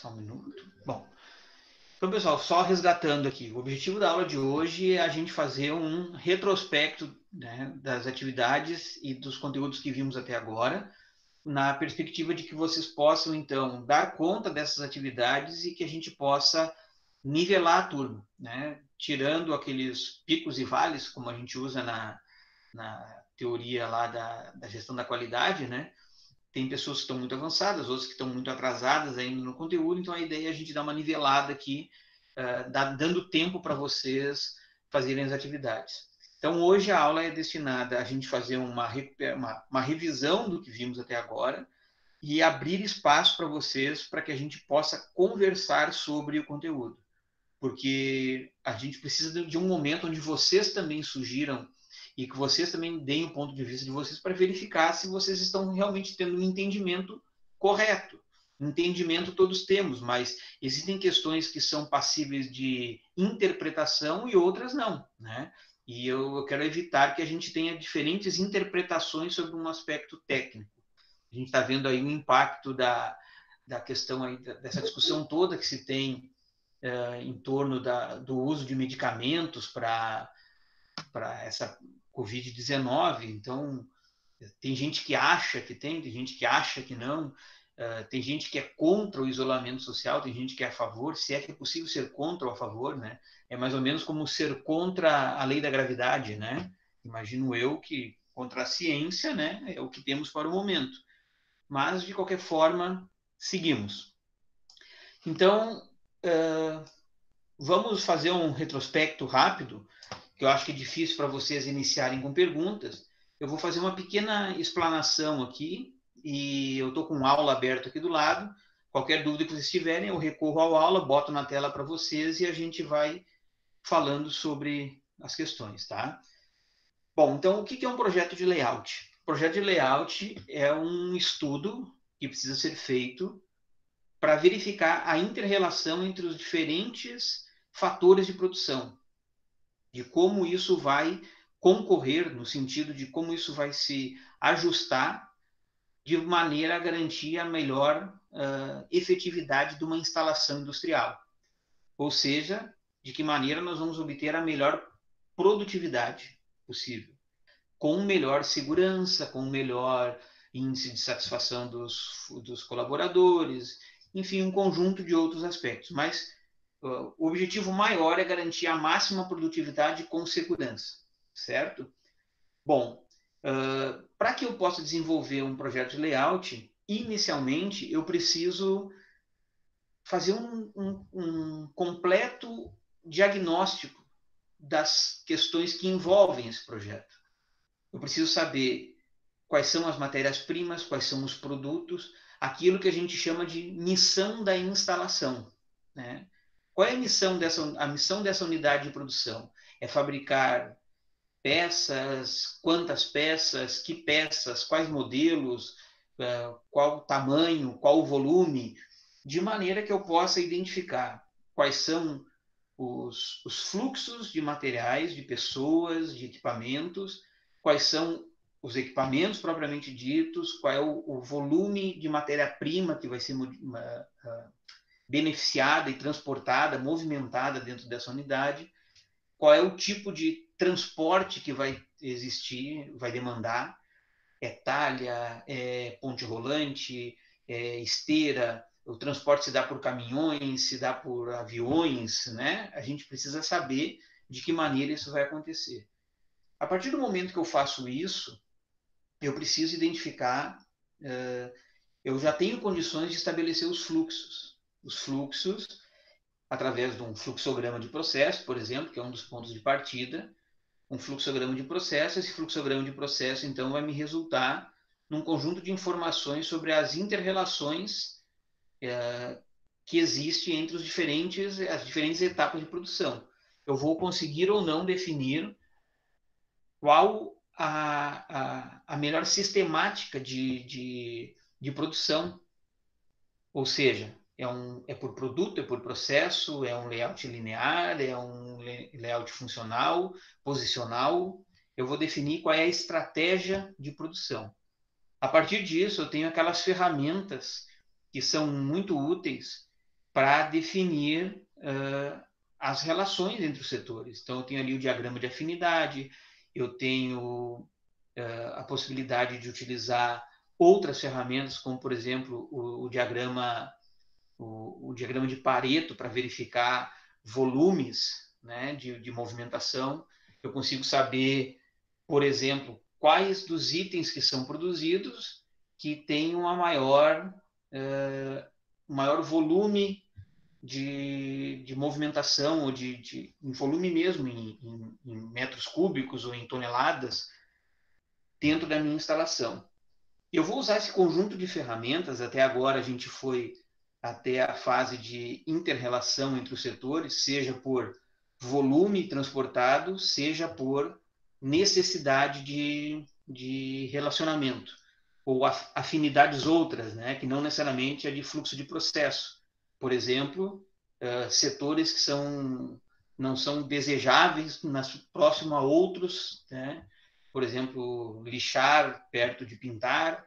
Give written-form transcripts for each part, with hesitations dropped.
Só um minuto. Bom, então, pessoal, só resgatando aqui. O objetivo da aula de hoje é a gente fazer um retrospecto, né, das atividades e dos conteúdos que vimos até agora, na perspectiva de que vocês possam, então, dar conta dessas atividades e que a gente possa nivelar a turma, né? Tirando aqueles picos e vales, como a gente usa na teoria lá da gestão da qualidade, né? Tem pessoas que estão muito avançadas, outras que estão muito atrasadas ainda no conteúdo, então a ideia é a gente dar uma nivelada aqui, dando tempo para vocês fazerem as atividades. Então, hoje a aula é destinada a gente fazer uma revisão do que vimos até agora e abrir espaço para vocês para que a gente possa conversar sobre o conteúdo. Porque a gente precisa de um momento onde vocês também sugiram e que vocês também deem o ponto de vista de vocês para verificar se vocês estão realmente tendo um entendimento correto. Entendimento todos temos, mas existem questões que são passíveis de interpretação e outras não, né? E eu quero evitar que a gente tenha diferentes interpretações sobre um aspecto técnico. A gente está vendo aí o impacto da questão aí, dessa discussão toda que se tem em torno do uso de medicamentos para essa Covid-19. Então, tem gente que acha que tem gente que acha que não, tem gente que é contra o isolamento social, tem gente que é a favor, se é que é possível ser contra ou a favor, né? É mais ou menos como ser contra a lei da gravidade, né? Imagino eu que contra a ciência, né? É o que temos para o momento. Mas, de qualquer forma, seguimos. Então, vamos fazer um retrospecto rápido, que eu acho que é difícil para vocês iniciarem com perguntas. Eu vou fazer uma pequena explanação aqui, e eu estou com uma aula aberta aqui do lado. Qualquer dúvida que vocês tiverem, eu recorro à aula, boto na tela para vocês e a gente vai falando sobre as questões, tá? Bom, então o que é um projeto de layout? O projeto de layout é um estudo que precisa ser feito para verificar a inter-relação entre os diferentes fatores de produção, de como isso vai concorrer, no sentido de como isso vai se ajustar de maneira a garantir a melhor efetividade de uma instalação industrial. Ou seja, de que maneira nós vamos obter a melhor produtividade possível, com melhor segurança, com melhor índice de satisfação dos colaboradores, enfim, um conjunto de outros aspectos. Mas o objetivo maior é garantir a máxima produtividade com segurança, certo? Bom, para que eu possa desenvolver um projeto de layout, inicialmente eu preciso fazer um completo diagnóstico das questões que envolvem esse projeto. Eu preciso saber quais são as matérias-primas, quais são os produtos, aquilo que a gente chama de missão da instalação, né? Qual é a missão dessa unidade de produção? É fabricar peças, quantas peças, que peças, quais modelos, qual o tamanho, qual o volume, de maneira que eu possa identificar quais são os fluxos de materiais, de pessoas, de equipamentos, quais são os equipamentos propriamente ditos, qual é o volume de matéria-prima que vai ser beneficiada e transportada, movimentada dentro dessa unidade, qual é o tipo de transporte que vai existir, vai demandar, é talha, é ponte rolante, é esteira, o transporte se dá por caminhões, se dá por aviões, né? A gente precisa saber de que maneira isso vai acontecer. A partir do momento que eu faço isso, eu preciso identificar, eu já tenho condições de estabelecer os fluxos. Os fluxos, através de um fluxograma de processo, por exemplo, que é um dos pontos de partida, um fluxograma de processo. Esse fluxograma de processo, então, vai me resultar num conjunto de informações sobre as inter-relações que existem entre as diferentes etapas de produção. Eu vou conseguir ou não definir qual a melhor sistemática de produção, ou seja, é por produto, é por processo, é um layout linear, é um layout funcional, posicional. Eu vou definir qual é a estratégia de produção. A partir disso, eu tenho aquelas ferramentas que são muito úteis para definir as relações entre os setores. Então, eu tenho ali o diagrama de afinidade, eu tenho a possibilidade de utilizar outras ferramentas, como, por exemplo, o diagrama de Pareto para verificar volumes, né, de movimentação. Eu consigo saber, por exemplo, quais dos itens que são produzidos que têm uma maior volume de movimentação, ou em volume mesmo, em metros cúbicos ou em toneladas, dentro da minha instalação. Eu vou usar esse conjunto de ferramentas. Até agora a gente foi até a fase de inter-relação entre os setores, seja por volume transportado, seja por necessidade de relacionamento, ou afinidades outras, né, que não necessariamente é de fluxo de processo. Por exemplo, setores que não são desejáveis próximo a outros, né? Por exemplo, lixar perto de pintar,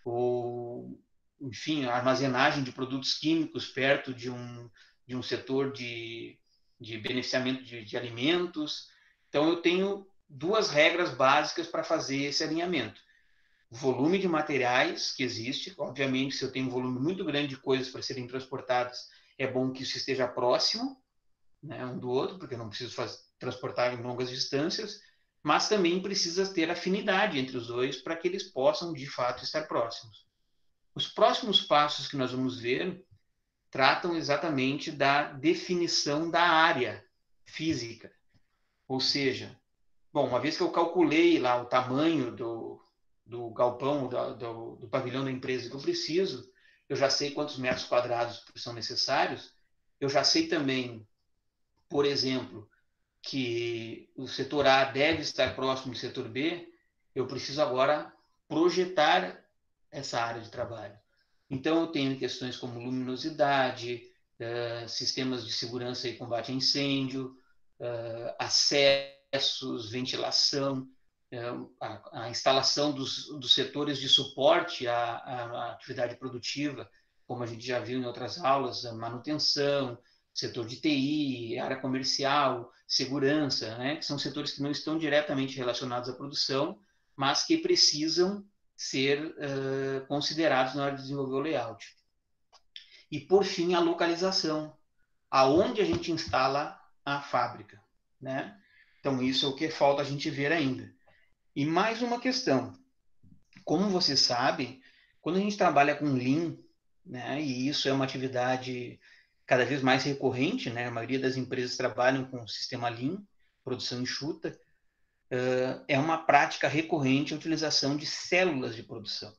ou, enfim, a armazenagem de produtos químicos perto de um setor de beneficiamento de alimentos. Então, eu tenho duas regras básicas para fazer esse alinhamento. O volume de materiais que existe, obviamente, se eu tenho um volume muito grande de coisas para serem transportadas, é bom que isso esteja próximo, né, um do outro, porque eu não preciso transportar em longas distâncias, mas também precisa ter afinidade entre os dois para que eles possam, de fato, estar próximos. Os próximos passos que nós vamos ver tratam exatamente da definição da área física. Ou seja, bom, uma vez que eu calculei lá o tamanho do galpão, do pavilhão da empresa que eu preciso, eu já sei quantos metros quadrados são necessários, eu já sei também, por exemplo, que o setor A deve estar próximo do setor B, eu preciso agora projetar essa área de trabalho. Então, eu tenho questões como luminosidade, sistemas de segurança e combate a incêndio, acessos, ventilação, a instalação dos setores de suporte à atividade produtiva, como a gente já viu em outras aulas, a manutenção, setor de TI, área comercial, segurança, né, que são setores que não estão diretamente relacionados à produção, mas que precisam ser considerados na hora de desenvolver o layout. E, por fim, a localização, aonde a gente instala a fábrica, né? Então, isso é o que falta a gente ver ainda. E mais uma questão. Como vocês sabem, quando a gente trabalha com Lean, né, e isso é uma atividade cada vez mais recorrente, né, a maioria das empresas trabalham com o sistema Lean, produção enxuta, é uma prática recorrente a utilização de células de produção.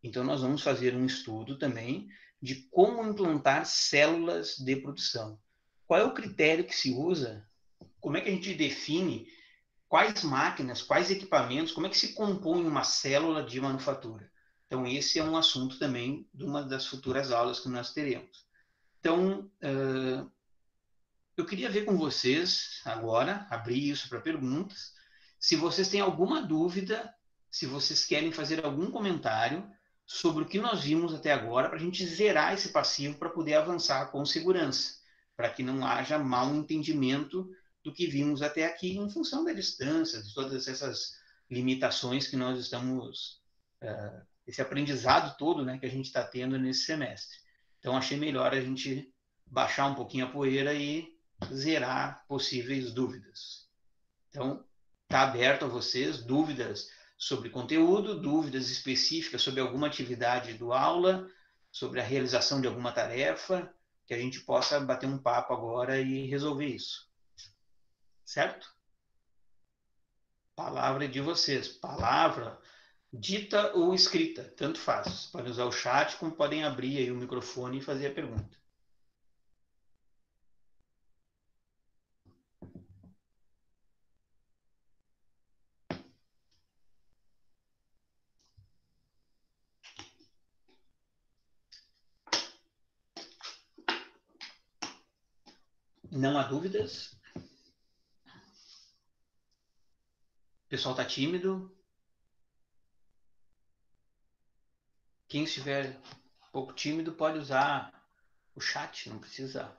Então, nós vamos fazer um estudo também de como implantar células de produção. Qual é o critério que se usa? Como é que a gente define quais máquinas, quais equipamentos, como é que se compõe uma célula de manufatura? Então, esse é um assunto também de uma das futuras aulas que nós teremos. Então, eu queria ver com vocês agora, abrir isso para perguntas. Se vocês têm alguma dúvida, se vocês querem fazer algum comentário sobre o que nós vimos até agora, para a gente zerar esse passivo para poder avançar com segurança, para que não haja mal entendimento do que vimos até aqui, em função da distância, de todas essas limitações que nós estamos, esse aprendizado todo, né, que a gente está tendo nesse semestre. Então, achei melhor a gente baixar um pouquinho a poeira e zerar possíveis dúvidas. Então, está aberto a vocês dúvidas sobre conteúdo, dúvidas específicas sobre alguma atividade do aula, sobre a realização de alguma tarefa, que a gente possa bater um papo agora e resolver isso. Certo? Palavra é de vocês. Palavra dita ou escrita, tanto faz. Podem usar o chat, como podem abrir aí o microfone e fazer a pergunta. Não há dúvidas? O pessoal está tímido? Quem estiver um pouco tímido pode usar o chat, não precisa.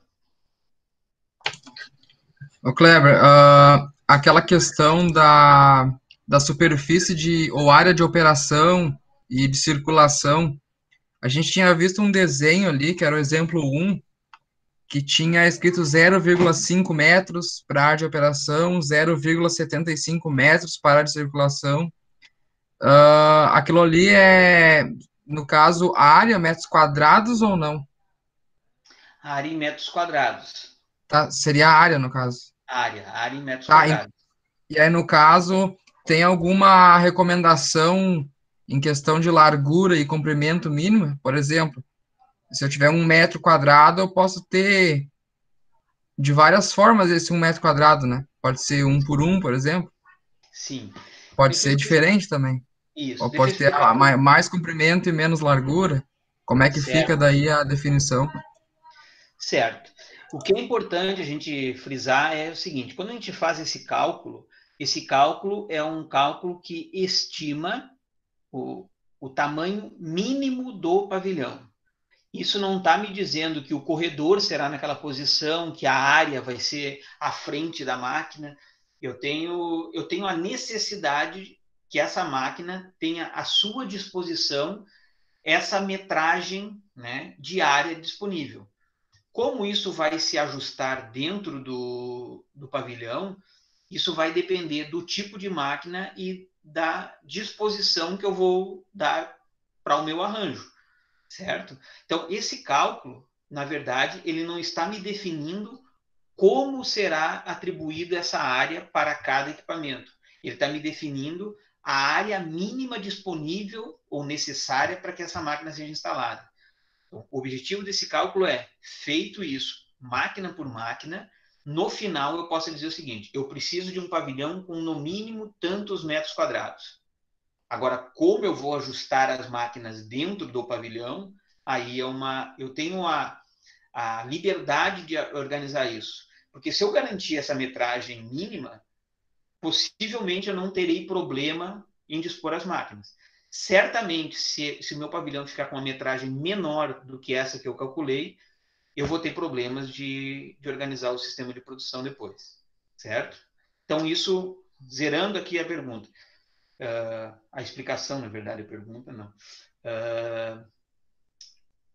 Ô Kleber, aquela questão da superfície ou área de operação e de circulação, a gente tinha visto um desenho ali, que era o exemplo um, que tinha escrito 0,5 metros para área de operação, 0,75 metros para área de circulação. Aquilo ali no caso, a área, metros quadrados ou não? A área em metros quadrados. Tá? Seria a área, no caso. A área em metros Tá, quadrados. e aí, no caso, tem alguma recomendação em questão de largura e comprimento mínimo? Por exemplo, se eu tiver 1 metro quadrado, eu posso ter de várias formas esse 1 metro quadrado, né? Pode ser 1 por 1, por exemplo. Sim. Pode Deixa eu ser explicar. diferente também. Isso, Ou deixa eu pode ter explicar para o. mais comprimento e menos largura. Como é que fica Certo, daí a definição? certo. O que é importante a gente frisar é o seguinte: quando a gente faz esse cálculo é um cálculo que estima o tamanho mínimo do pavilhão. Isso não está me dizendo que o corredor será naquela posição, que a área vai ser à frente da máquina. Eu tenho a necessidade que essa máquina tenha à sua disposição essa metragem, né, de área disponível. Como isso vai se ajustar dentro do pavilhão, isso vai depender do tipo de máquina e da disposição que eu vou dar para o meu arranjo, certo? Então, esse cálculo, na verdade, ele não está me definindo como será atribuída essa área para cada equipamento. Ele está me definindo a área mínima disponível ou necessária para que essa máquina seja instalada. Então, o objetivo desse cálculo é, feito isso, máquina por máquina, no final eu posso dizer o seguinte: eu preciso de um pavilhão com no mínimo tantos metros quadrados. Agora, como eu vou ajustar as máquinas dentro do pavilhão, aí eu tenho a liberdade de organizar isso. Porque se eu garantir essa metragem mínima, possivelmente eu não terei problema em dispor as máquinas. Certamente, se o meu pavilhão ficar com uma metragem menor do que essa que eu calculei, eu vou ter problemas de organizar o sistema de produção depois, certo? Então, isso, zerando aqui a pergunta, a explicação, na verdade, a pergunta, não.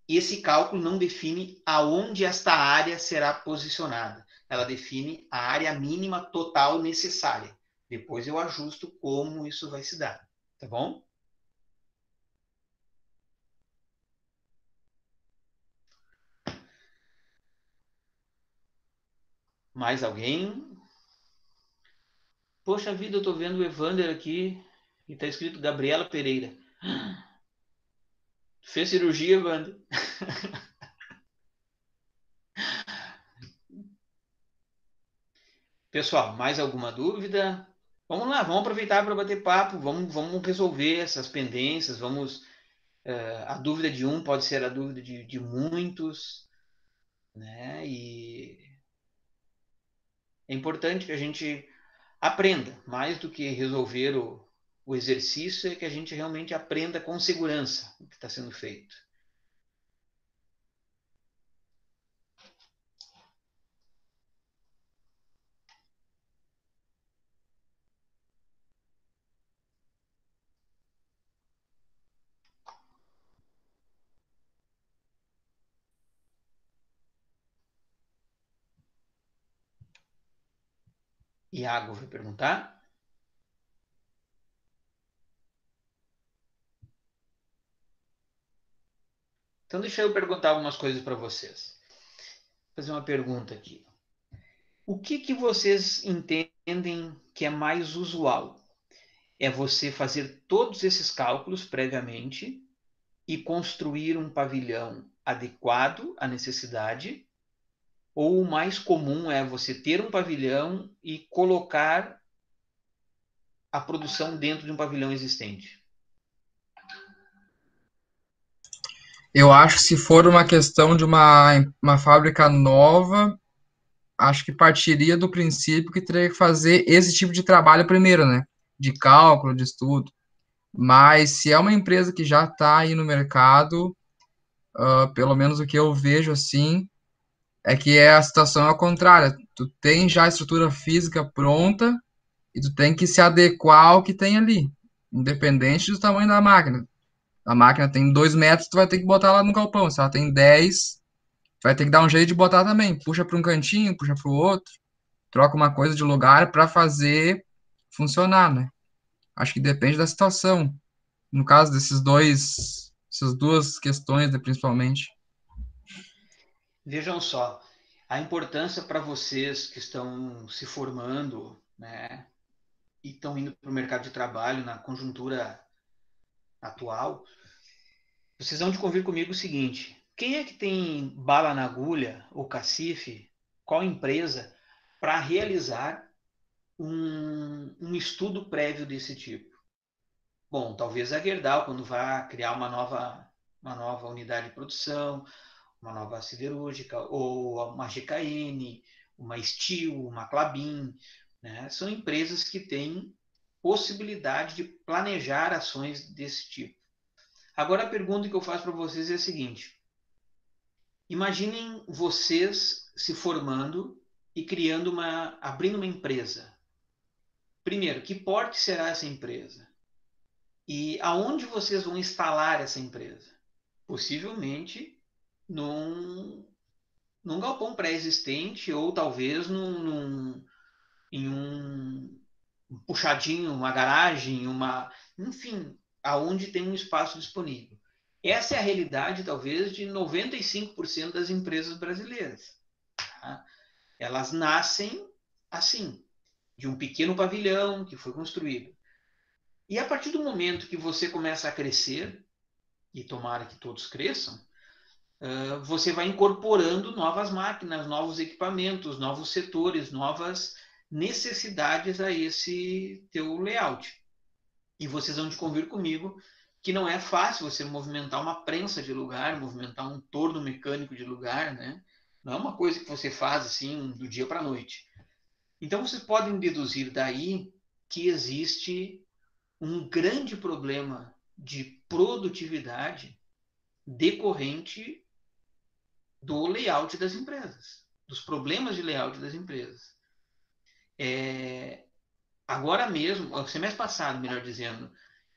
Esse cálculo não define aonde esta área será posicionada. Ela define a área mínima total necessária. Depois eu ajusto como isso vai se dar. Tá bom? Mais alguém? Poxa vida, eu tô vendo o Evander aqui e tá escrito Gabriela Pereira. Fez cirurgia, Evander? Pessoal, mais alguma dúvida? Vamos lá, vamos aproveitar para bater papo, vamos resolver essas pendências, a dúvida de um pode ser a dúvida de muitos, né? E é importante que a gente aprenda, mais do que resolver o exercício, é que a gente realmente aprenda com segurança o que está sendo feito. Iago vai perguntar. Então, deixa eu perguntar algumas coisas para vocês. Vou fazer uma pergunta aqui. O que vocês entendem que é mais usual? É você fazer todos esses cálculos previamente e construir um pavilhão adequado à necessidade? Ou o mais comum é você ter um pavilhão e colocar a produção dentro de um pavilhão existente? Eu acho que se for uma questão de uma fábrica nova, acho que partiria do princípio que teria que fazer esse tipo de trabalho primeiro, né? De cálculo, de estudo. Mas se é uma empresa que já está aí no mercado, pelo menos o que eu vejo assim, é que a situação é a contrária. Tu tem já a estrutura física pronta e tu tem que se adequar ao que tem ali, independente do tamanho da máquina. A máquina tem 2 metros, tu vai ter que botar lá no galpão. Se ela tem 10, tu vai ter que dar um jeito de botar também. Puxa para um cantinho, puxa para o outro, troca uma coisa de lugar para fazer funcionar, né? Acho que depende da situação. No caso essas duas questões, né, principalmente. Vejam só, a importância para vocês que estão se formando, né, e estão indo para o mercado de trabalho na conjuntura atual, vocês vão de convir comigo o seguinte: quem é que tem bala na agulha ou cacife, qual empresa, para realizar um estudo prévio desse tipo? Bom, talvez a Gerdau, quando vai criar uma nova unidade de produção, uma nova siderúrgica, ou uma GKN, uma Steel, uma Klabin, né? São empresas que têm possibilidade de planejar ações desse tipo. Agora a pergunta que eu faço para vocês é a seguinte: imaginem vocês se formando e abrindo uma empresa. Primeiro, que porte será essa empresa? E aonde vocês vão instalar essa empresa? Possivelmente num, num galpão pré-existente ou talvez em um puxadinho, uma garagem, enfim, aonde tem um espaço disponível. Essa é a realidade, talvez, de 95% das empresas brasileiras. Tá? Elas nascem assim, de um pequeno pavilhão que foi construído. E a partir do momento que você começa a crescer, e tomara que todos cresçam, você vai incorporando novas máquinas, novos equipamentos, novos setores, novas necessidades a esse teu layout. E vocês vão de convir comigo que não é fácil você movimentar uma prensa de lugar, movimentar um torno mecânico de lugar, né? Não é uma coisa que você faz assim do dia para a noite. Então vocês podem deduzir daí que existe um grande problema de produtividade decorrente do layout das empresas, dos problemas de layout das empresas. Agora mesmo, o semestre passado, melhor dizendo,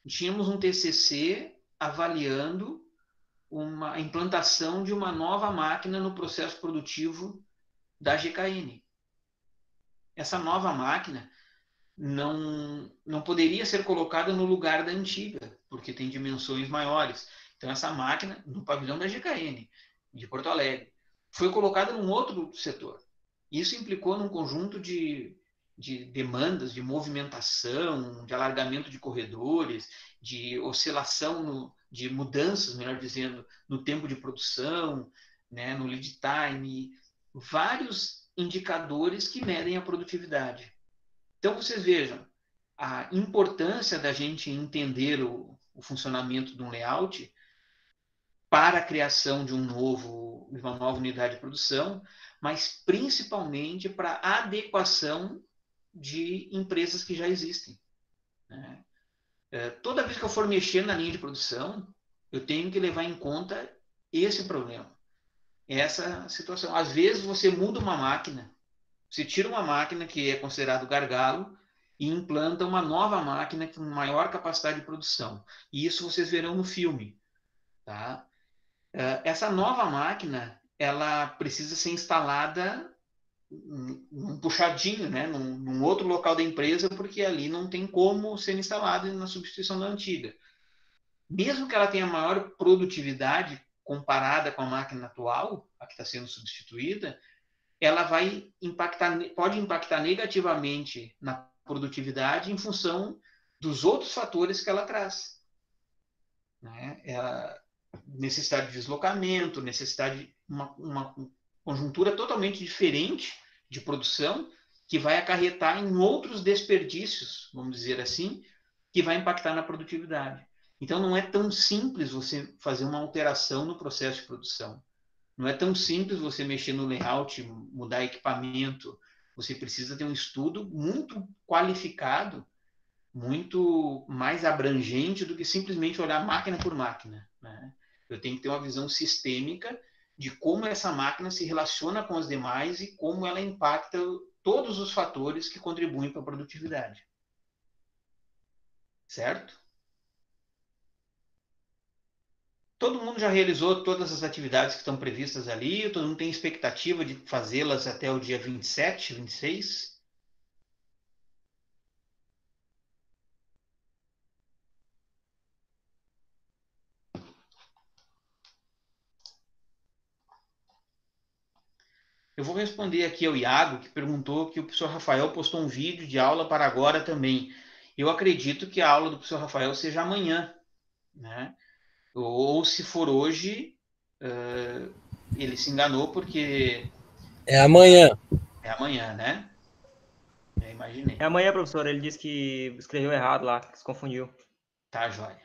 tínhamos um TCC avaliando a implantação de uma nova máquina no processo produtivo da GKN. Essa nova máquina não poderia ser colocada no lugar da antiga, porque tem dimensões maiores. Então, essa máquina, no pavilhão da GKN, de Porto Alegre, foi colocada num outro setor. Isso implicou num conjunto de demandas, de movimentação, de alargamento de corredores, de oscilação, de mudanças, melhor dizendo, no tempo de produção, né, no lead time, vários indicadores que medem a produtividade. Então, vocês vejam a importância da gente entender o funcionamento de um layout para a criação de uma nova unidade de produção, mas principalmente para a adequação de empresas que já existem. Né? Toda vez que eu for mexer na linha de produção, eu tenho que levar em conta esse problema, essa situação. Às vezes você muda uma máquina, você tira uma máquina que é considerado gargalo e implanta uma nova máquina com maior capacidade de produção. E isso vocês verão no filme. Tá? Essa nova máquina ela precisa ser instalada num puxadinho, né? num outro local da empresa, porque ali não tem como ser instalada na substituição da antiga. Mesmo que ela tenha maior produtividade comparada com a máquina atual, a que está sendo substituída, ela pode impactar negativamente na produtividade em função dos outros fatores que ela traz. Né? Necessidade de deslocamento, necessidade de uma conjuntura totalmente diferente de produção que vai acarretar em outros desperdícios, vamos dizer assim, que vai impactar na produtividade. Então, não é tão simples você fazer uma alteração no processo de produção. Não é tão simples você mexer no layout, mudar equipamento. Você precisa ter um estudo muito qualificado, muito mais abrangente do que simplesmente olhar máquina por máquina. Né? Eu tenho que ter uma visão sistêmica de como essa máquina se relaciona com as demais e como ela impacta todos os fatores que contribuem para a produtividade. Certo? Todo mundo já realizou todas as atividades que estão previstas ali? Todo mundo tem expectativa de fazê-las até o dia 27, 26? Eu vou responder aqui ao Iago, que perguntou que o professor Rafael postou um vídeo de aula para agora também. Eu acredito que a aula do professor Rafael seja amanhã, né? Ou se for hoje, ele se enganou porque É amanhã. é amanhã, né? Já imaginei. É amanhã, professor. Ele disse que escreveu errado lá, que se confundiu. Tá, joia.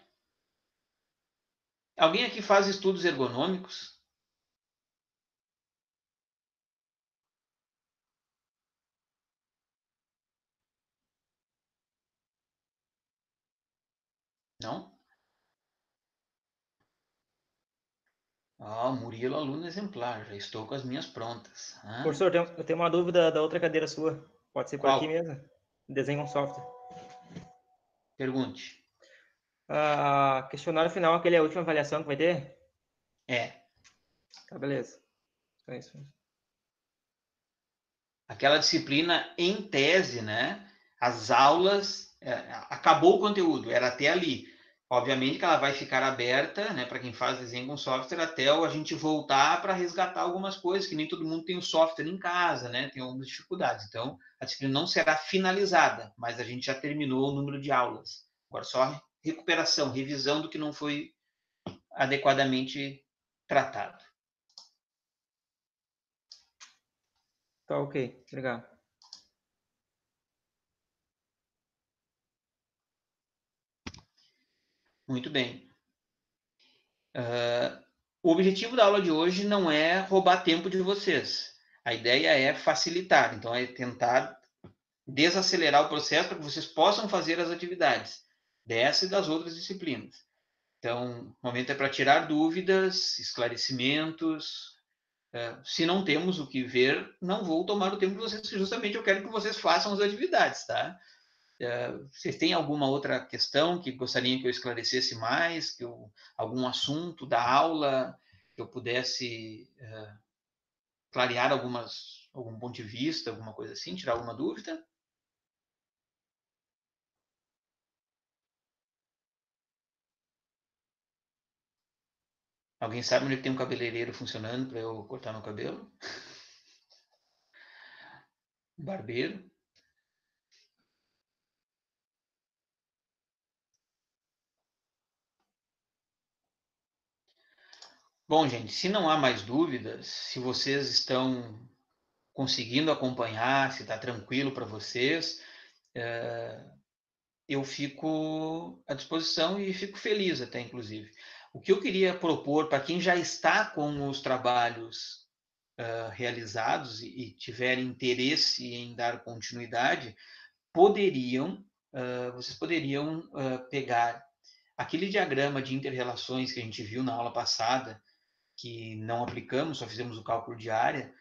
Alguém aqui faz estudos ergonômicos? Não? Murilo, aluno exemplar. Já estou com as minhas prontas. Professor, eu tenho uma dúvida da outra cadeira sua. Pode ser por Qual? aqui mesmo? Desenho com software. Pergunte. Questionário final, aquele é a última avaliação que vai ter? É. Tá, beleza. É isso. Aquela disciplina em tese, né? As aulas, acabou o conteúdo, era até ali. Obviamente que ela vai ficar aberta, né, para quem faz desenho com software, até a gente voltar para resgatar algumas coisas, que nem todo mundo tem o software em casa, né? Tem algumas dificuldades. Então, a disciplina não será finalizada, mas a gente já terminou o número de aulas. Agora só recuperação, revisão do que não foi adequadamente tratado. Tá, ok. Obrigado. Muito bem. O objetivo da aula de hoje não é roubar tempo de vocês. A ideia é facilitar, então é tentar desacelerar o processo para que vocês possam fazer as atividades dessa e das outras disciplinas. Então, o momento é para tirar dúvidas, esclarecimentos. Se não temos o que ver, não vou tomar o tempo de vocês, justamente eu quero que vocês façam as atividades, tá? Vocês têm alguma outra questão que gostariam que eu esclarecesse mais, algum assunto da aula que eu pudesse clarear algum ponto de vista, alguma coisa assim, tirar alguma dúvida? Alguém sabe onde tem um cabeleireiro funcionando para eu cortar meu cabelo? Barbeiro? Bom, gente, se não há mais dúvidas, se vocês estão conseguindo acompanhar, se está tranquilo para vocês, eu fico à disposição e fico feliz até, inclusive. O que eu queria propor para quem já está com os trabalhos realizados e tiver interesse em dar continuidade, vocês poderiam pegar aquele diagrama de interrelações que a gente viu na aula passada, que não aplicamos, só fizemos o cálculo de área,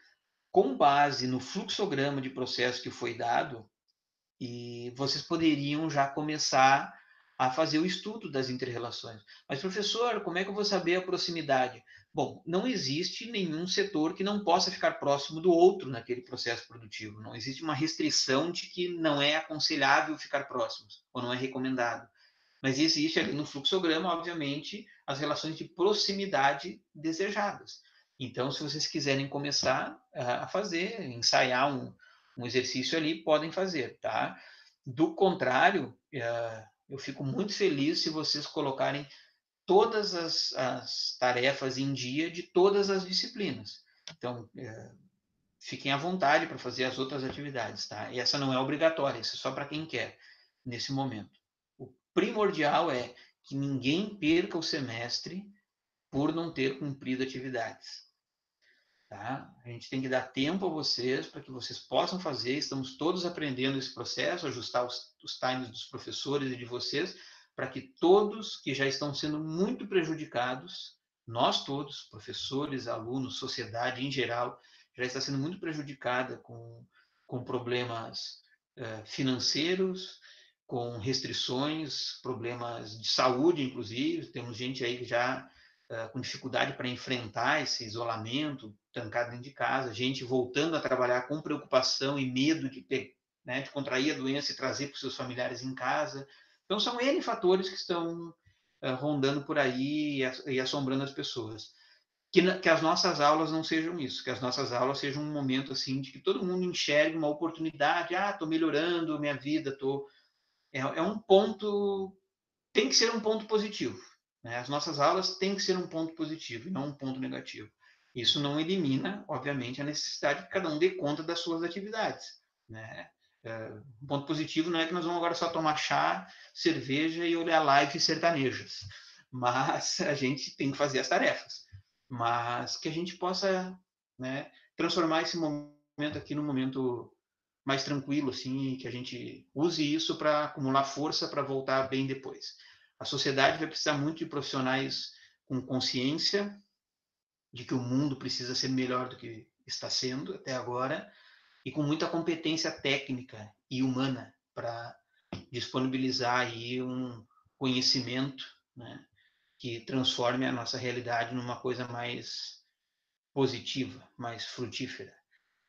com base no fluxograma de processo que foi dado, e vocês poderiam já começar a fazer o estudo das interrelações. Mas, professor, como é que eu vou saber a proximidade? Bom, não existe nenhum setor que não possa ficar próximo do outro naquele processo produtivo. Não existe uma restrição de que não é aconselhável ficar próximos, ou não é recomendado. Mas existe ali no fluxograma, obviamente, as relações de proximidade desejadas. Então, se vocês quiserem começar a fazer, ensaiar um exercício ali, podem fazer, tá? Do contrário, eu fico muito feliz se vocês colocarem todas as tarefas em dia de todas as disciplinas. Então, fiquem à vontade para fazer as outras atividades, tá? E essa não é obrigatória, isso é só para quem quer, nesse momento. O primordial é que ninguém perca o semestre por não ter cumprido atividades. Tá? A gente tem que dar tempo a vocês para que vocês possam fazer. Estamos todos aprendendo esse processo, ajustar os times dos professores e de vocês, para que todos que já estão sendo muito prejudicados nós todos, professores, alunos, sociedade em geral, já está sendo muito prejudicada com problemas financeiros, com restrições, problemas de saúde, inclusive. Temos gente aí que já com dificuldade para enfrentar esse isolamento, trancado dentro de casa, gente voltando a trabalhar com preocupação e medo de contrair a doença e trazer para os seus familiares em casa. Então, são N fatores que estão rondando por aí e assombrando as pessoas. Que as nossas aulas não sejam isso, que as nossas aulas sejam um momento assim de que todo mundo enxergue uma oportunidade, estou melhorando minha vida, é um ponto, tem que ser um ponto positivo, né? As nossas aulas têm que ser um ponto positivo, não um ponto negativo. Isso não elimina, obviamente, a necessidade que cada um dê conta das suas atividades, né? Um ponto positivo não é que nós vamos agora só tomar chá, cerveja e olhar lives sertanejas, mas a gente tem que fazer as tarefas, mas que a gente possa, né, transformar esse momento aqui num momento mais tranquilo, assim, que a gente use isso para acumular força para voltar bem depois. A sociedade vai precisar muito de profissionais com consciência de que o mundo precisa ser melhor do que está sendo até agora e com muita competência técnica e humana para disponibilizar aí um conhecimento, né, que transforme a nossa realidade numa coisa mais positiva, mais frutífera.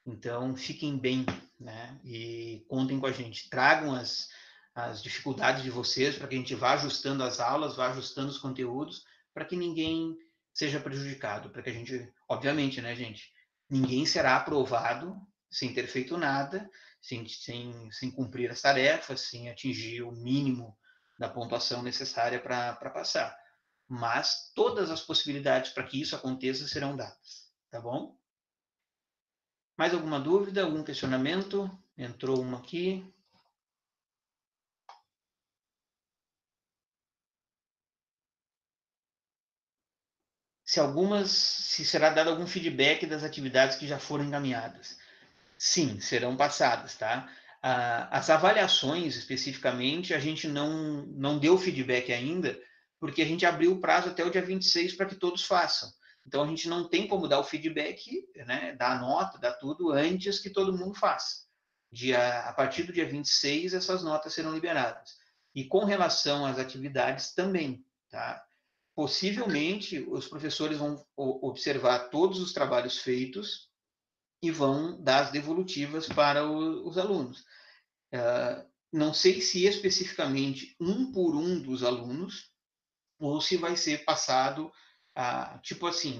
Então, fiquem bem, né? E contem com a gente. Tragam as dificuldades de vocês para que a gente vá ajustando as aulas, vá ajustando os conteúdos, para que ninguém seja prejudicado. Para que a gente, obviamente, né, gente? Ninguém será aprovado sem ter feito nada, sem cumprir as tarefas, sem atingir o mínimo da pontuação necessária para passar. Mas todas as possibilidades para que isso aconteça serão dadas, tá bom? Mais alguma dúvida, algum questionamento? Entrou uma aqui. Se será dado algum feedback das atividades que já foram encaminhadas. Sim, serão passadas, tá? As avaliações, especificamente, a gente não deu feedback ainda, porque a gente abriu o prazo até o dia 26 para que todos façam. Então, a gente não tem como dar o feedback, né, dar a nota, dar tudo, antes que todo mundo faça. A partir do dia 26, essas notas serão liberadas. E com relação às atividades também, tá? Possivelmente, os professores vão observar todos os trabalhos feitos e vão dar as devolutivas para os alunos. Não sei se especificamente um por um dos alunos, ou se vai ser passado, tipo assim,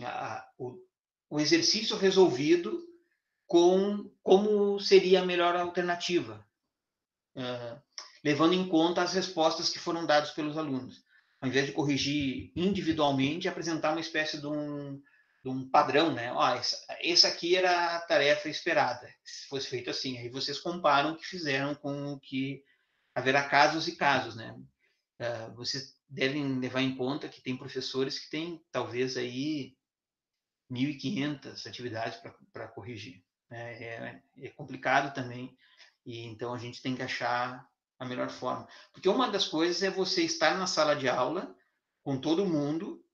o exercício resolvido com como seria a melhor alternativa, levando em conta as respostas que foram dadas pelos alunos. Ao invés de corrigir individualmente, apresentar uma espécie de um padrão, né? Essa aqui era a tarefa esperada, se fosse feito assim. Aí vocês comparam o que fizeram com o que haverá casos e casos, né? Vocês devem levar em conta que tem professores que têm talvez aí 1.500 atividades para corrigir. É complicado também, e então a gente tem que achar a melhor forma. Porque uma das coisas é você estar na sala de aula com todo mundo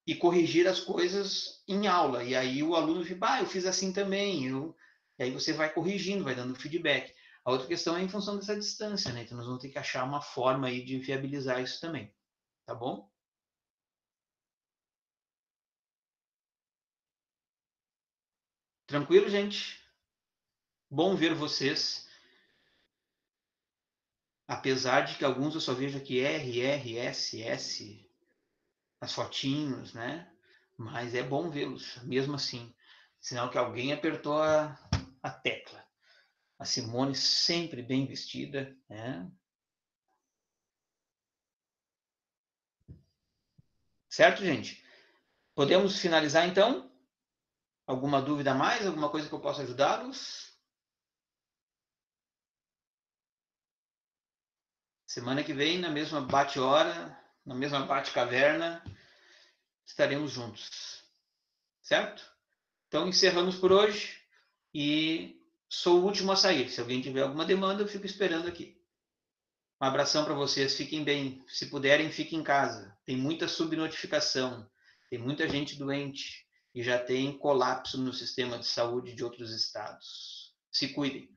e corrigir as coisas em aula. E aí o aluno fica, eu fiz assim também. E aí você vai corrigindo, vai dando feedback. A outra questão é em função dessa distância, né? Então nós vamos ter que achar uma forma aí de viabilizar isso também. Tá bom? Tranquilo, gente? Bom ver vocês. Apesar de que alguns eu só vejo aqui S, as fotinhos, né? Mas é bom vê-los, mesmo assim. Sinal que alguém apertou a tecla. A Simone sempre bem vestida, né? Certo, gente? Podemos finalizar, então? Alguma dúvida a mais? Alguma coisa que eu possa ajudá-los? Semana que vem, na mesma bate-hora, na mesma bate-caverna, estaremos juntos. Certo? Então, encerramos por hoje e sou o último a sair. Se alguém tiver alguma demanda, eu fico esperando aqui. Um abração para vocês, fiquem bem. Se puderem, fiquem em casa. Tem muita subnotificação. Tem muita gente doente e já tem colapso no sistema de saúde de outros estados. Se cuidem.